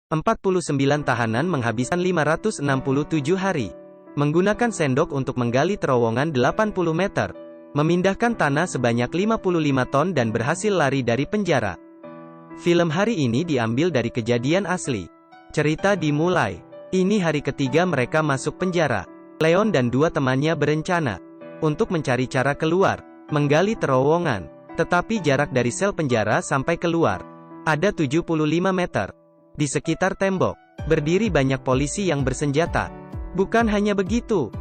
49 tahanan menghabiskan 567 hari. Menggunakan sendok untuk menggali terowongan 80 meter. Memindahkan tanah sebanyak 55 ton dan berhasil lari dari penjara. Film hari ini diambil dari kejadian asli. Cerita dimulai. Ini hari ketiga mereka masuk penjara. Leon dan dua temannya berencana untuk mencari cara keluar, menggali terowongan. Tetapi jarak dari sel penjara sampai keluar ada 75 meter. Di sekitar tembok, berdiri banyak polisi yang bersenjata. Bukan hanya begitu,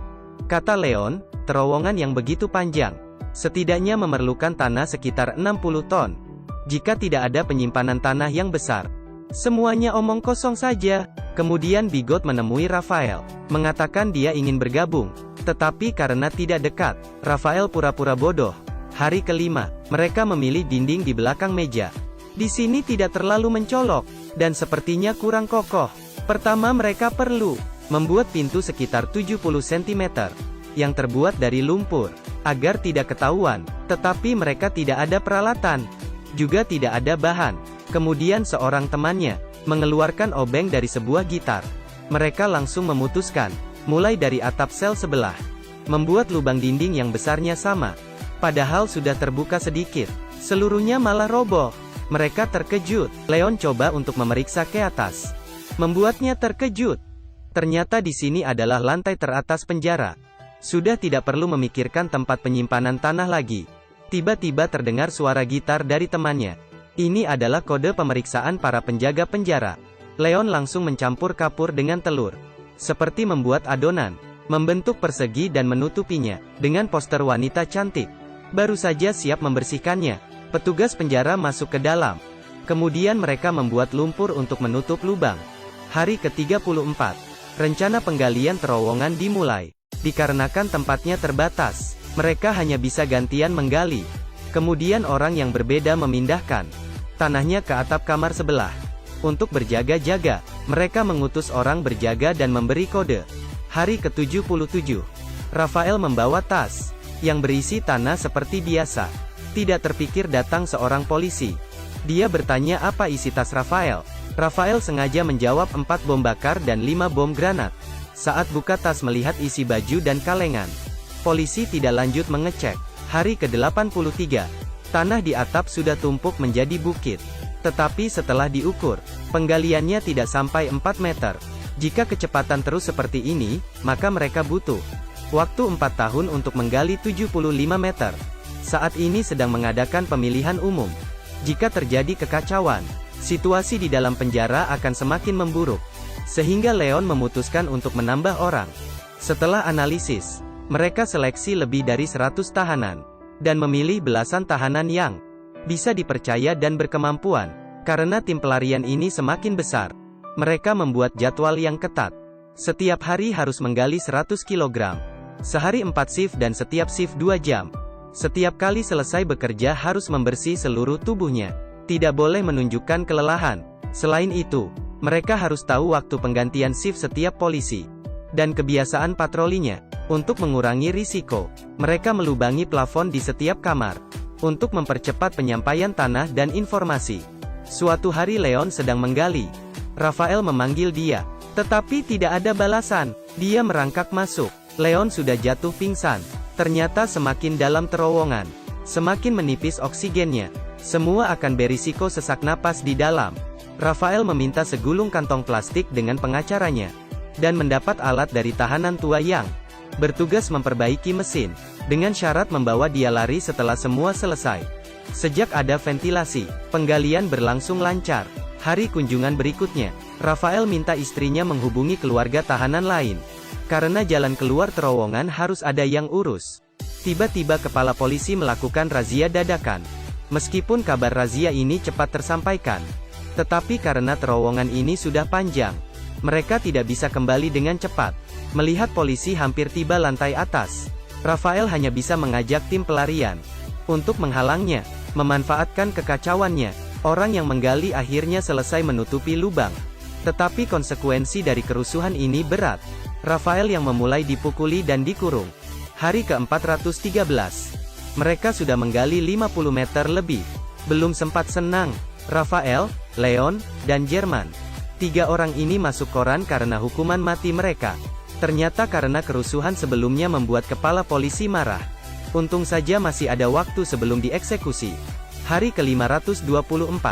kata Leon, terowongan yang begitu panjang, setidaknya memerlukan tanah sekitar 60 ton. Jika tidak ada penyimpanan tanah yang besar, semuanya omong kosong saja. Kemudian Bigot menemui Rafael, mengatakan dia ingin bergabung. Tetapi karena tidak dekat, Rafael pura-pura bodoh. Hari kelima, mereka memilih dinding di belakang meja. Di sini tidak terlalu mencolok, dan sepertinya kurang kokoh. Pertama mereka perlu membuat pintu sekitar 70 cm, yang terbuat dari lumpur, agar tidak ketahuan, tetapi mereka tidak ada peralatan, juga tidak ada bahan. Kemudian seorang temannya, mengeluarkan obeng dari sebuah gitar. Mereka langsung memutuskan, mulai dari atap sel sebelah, membuat lubang dinding yang besarnya sama. Padahal sudah terbuka sedikit, seluruhnya malah roboh. Mereka terkejut. Leon coba untuk memeriksa ke atas. Membuatnya terkejut. Ternyata di sini adalah lantai teratas penjara. Sudah tidak perlu memikirkan tempat penyimpanan tanah lagi. Tiba-tiba terdengar suara gitar dari temannya. Ini adalah kode pemeriksaan para penjaga penjara. Leon langsung mencampur kapur dengan telur. Seperti membuat adonan. Membentuk persegi dan menutupinya dengan poster wanita cantik. Baru saja siap membersihkannya, petugas penjara masuk ke dalam. Kemudian mereka membuat lumpur untuk menutup lubang. Hari ke-34. Rencana penggalian terowongan dimulai. Dikarenakan tempatnya terbatas, mereka hanya bisa gantian menggali. Kemudian orang yang berbeda memindahkan tanahnya ke atap kamar sebelah. Untuk berjaga-jaga, mereka mengutus orang berjaga dan memberi kode. Hari ke-77. Rafael membawa tas yang berisi tanah seperti biasa. Tidak terpikir datang seorang polisi. Dia bertanya apa isi tas Rafael. Rafael sengaja menjawab 4 bom bakar dan 5 bom granat. Saat buka tas melihat isi baju dan kalengan, polisi tidak lanjut mengecek. Hari ke-83. Tanah di atap sudah tumpuk menjadi bukit. Tetapi setelah diukur, penggaliannya tidak sampai 4 meter. Jika kecepatan terus seperti ini, maka mereka butuh waktu 4 tahun untuk menggali 75 meter. Saat ini sedang mengadakan pemilihan umum. Jika terjadi kekacauan, situasi di dalam penjara akan semakin memburuk. Sehingga Leon memutuskan untuk menambah orang. Setelah analisis, mereka seleksi lebih dari 100 tahanan, dan memilih belasan tahanan yang bisa dipercaya dan berkemampuan. Karena tim pelarian ini semakin besar, mereka membuat jadwal yang ketat. Setiap hari harus menggali 100 kg. Sehari 4 shift dan setiap shift 2 jam. Setiap kali selesai bekerja harus membersih seluruh tubuhnya. Tidak boleh menunjukkan kelelahan. Selain itu, mereka harus tahu waktu penggantian shift setiap polisi. Dan kebiasaan patrolinya. Untuk mengurangi risiko, mereka melubangi plafon di setiap kamar. Untuk mempercepat penyampaian tanah dan informasi. Suatu hari Leon sedang menggali. Rafael memanggil dia. Tetapi tidak ada balasan. Dia merangkak masuk. Leon sudah jatuh pingsan. Ternyata semakin dalam terowongan, semakin menipis oksigennya. Semua akan berisiko sesak napas di dalam. Rafael meminta segulung kantong plastik dengan pengacaranya. Dan mendapat alat dari tahanan tua yang bertugas memperbaiki mesin. Dengan syarat membawa dia lari setelah semua selesai. Sejak ada ventilasi, penggalian berlangsung lancar. Hari kunjungan berikutnya, Rafael minta istrinya menghubungi keluarga tahanan lain. Karena jalan keluar terowongan harus ada yang urus. Tiba-tiba kepala polisi melakukan razia dadakan. Meskipun kabar razia ini cepat tersampaikan, tetapi karena terowongan ini sudah panjang, mereka tidak bisa kembali dengan cepat. Melihat polisi hampir tiba lantai atas, Rafael hanya bisa mengajak tim pelarian untuk menghalangnya. Memanfaatkan kekacauannya, orang yang menggali akhirnya selesai menutupi lubang. Tetapi konsekuensi dari kerusuhan ini berat. Rafael yang memulai dipukuli dan dikurung. Hari ke-413. Mereka sudah menggali 50 meter lebih. Belum sempat senang. Rafael, Leon, dan Jerman 3 orang ini masuk koran karena hukuman mati mereka. Ternyata karena kerusuhan sebelumnya membuat kepala polisi marah. Untung saja masih ada waktu sebelum dieksekusi. Hari ke-524.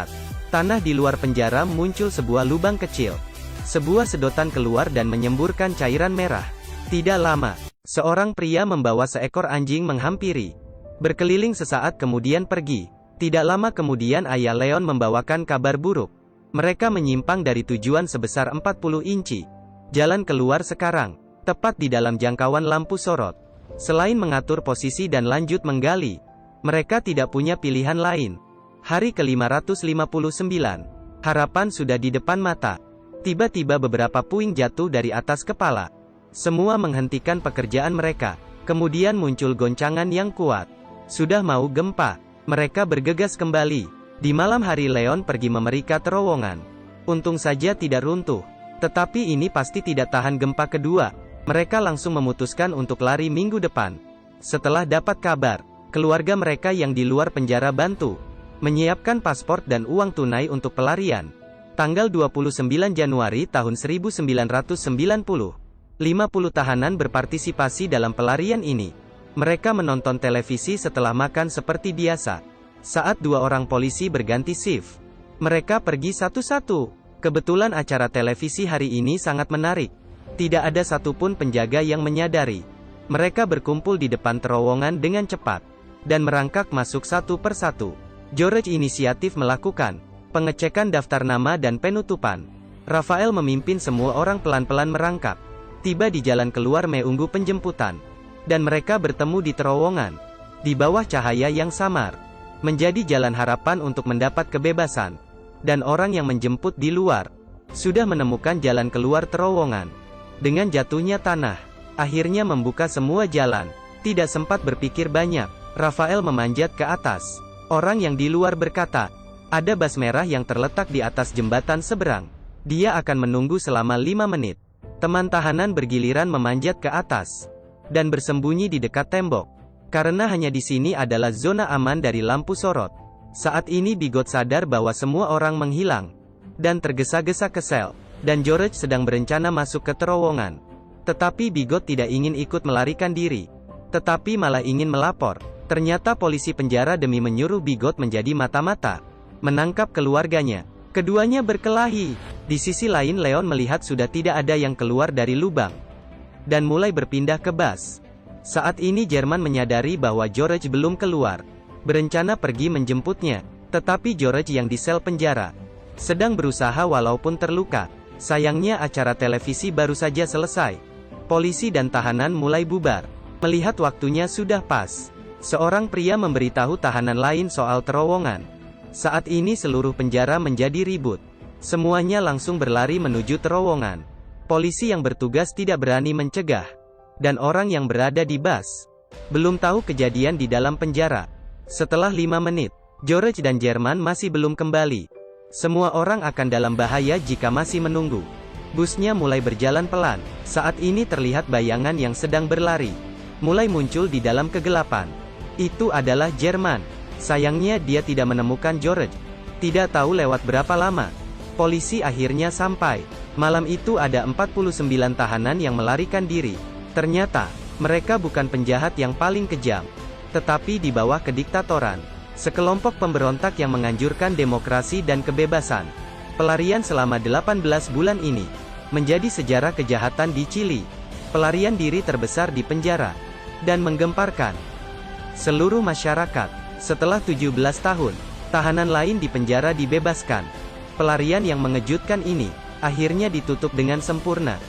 Tanah di luar penjara muncul sebuah lubang kecil. Sebuah sedotan keluar dan menyemburkan cairan merah. Tidak lama, seorang pria membawa seekor anjing menghampiri. Berkeliling sesaat kemudian pergi. Tidak lama kemudian ayah Leon membawakan kabar buruk. Mereka menyimpang dari tujuan sebesar 40 inci. Jalan keluar sekarang, tepat di dalam jangkauan lampu sorot. Selain mengatur posisi dan lanjut menggali, mereka tidak punya pilihan lain. Hari ke-559. Harapan sudah di depan mata. Tiba-tiba beberapa puing jatuh dari atas kepala. Semua menghentikan pekerjaan mereka. Kemudian muncul goncangan yang kuat. Sudah mau gempa. Mereka bergegas kembali. Di malam hari Leon pergi memeriksa terowongan. Untung saja tidak runtuh. Tetapi ini pasti tidak tahan gempa kedua. Mereka langsung memutuskan untuk lari minggu depan. Setelah dapat kabar, keluarga mereka yang di luar penjara bantu menyiapkan paspor dan uang tunai untuk pelarian. Tanggal 29 Januari tahun 1990, 50 tahanan berpartisipasi dalam pelarian ini. Mereka menonton televisi setelah makan seperti biasa. Saat 2 orang polisi berganti shift, mereka pergi satu-satu. Kebetulan acara televisi hari ini sangat menarik. Tidak ada satupun penjaga yang menyadari. Mereka berkumpul di depan terowongan dengan cepat, dan merangkak masuk satu persatu. George inisiatif melakukan pengecekan daftar nama dan penutupan. Rafael memimpin semua orang pelan-pelan merangkak. Tiba di jalan keluar menunggu penjemputan. Dan mereka bertemu di terowongan. Di bawah cahaya yang samar. Menjadi jalan harapan untuk mendapat kebebasan. Dan orang yang menjemput di luar sudah menemukan jalan keluar terowongan. Dengan jatuhnya tanah, akhirnya membuka semua jalan. Tidak sempat berpikir banyak, Rafael memanjat ke atas. Orang yang di luar berkata, ada bas merah yang terletak di atas jembatan seberang. Dia akan menunggu selama 5 menit. Teman tahanan bergiliran memanjat ke atas dan bersembunyi di dekat tembok. Karena hanya di sini adalah zona aman dari lampu sorot. Saat ini Bigot sadar bahwa semua orang menghilang dan tergesa-gesa ke sel, dan George sedang berencana masuk ke terowongan. Tetapi Bigot tidak ingin ikut melarikan diri, tetapi malah ingin melapor. Ternyata polisi penjara demi menyuruh Bigot menjadi mata-mata menangkap keluarganya. Keduanya berkelahi. Di sisi lain Leon melihat sudah tidak ada yang keluar dari lubang dan mulai berpindah ke bas. Saat ini Jerman menyadari bahwa George belum keluar, berencana pergi menjemputnya. Tetapi George yang di sel penjara sedang berusaha walaupun terluka. Sayangnya acara televisi baru saja selesai. Polisi dan tahanan mulai bubar. Melihat waktunya sudah pas, seorang pria memberitahu tahanan lain soal terowongan. Saat ini seluruh penjara menjadi ribut. Semuanya langsung berlari menuju terowongan. Polisi yang bertugas tidak berani mencegah. Dan orang yang berada di bas belum tahu kejadian di dalam penjara. Setelah 5 menit, George dan Jerman masih belum kembali. Semua orang akan dalam bahaya jika masih menunggu. Busnya mulai berjalan pelan. Saat ini terlihat bayangan yang sedang berlari mulai muncul di dalam kegelapan. Itu adalah Jerman. Sayangnya dia tidak menemukan George. Tidak tahu lewat berapa lama, polisi akhirnya sampai. Malam itu ada 49 tahanan yang melarikan diri. Ternyata, mereka bukan penjahat yang paling kejam, tetapi di bawah kediktatoran sekelompok pemberontak yang menganjurkan demokrasi dan kebebasan. Pelarian selama 18 bulan ini menjadi sejarah kejahatan di Chili. Pelarian diri terbesar di penjara dan menggemparkan seluruh masyarakat. Setelah 17 tahun, tahanan lain di penjara dibebaskan. Pelarian yang mengejutkan ini akhirnya ditutup dengan sempurna.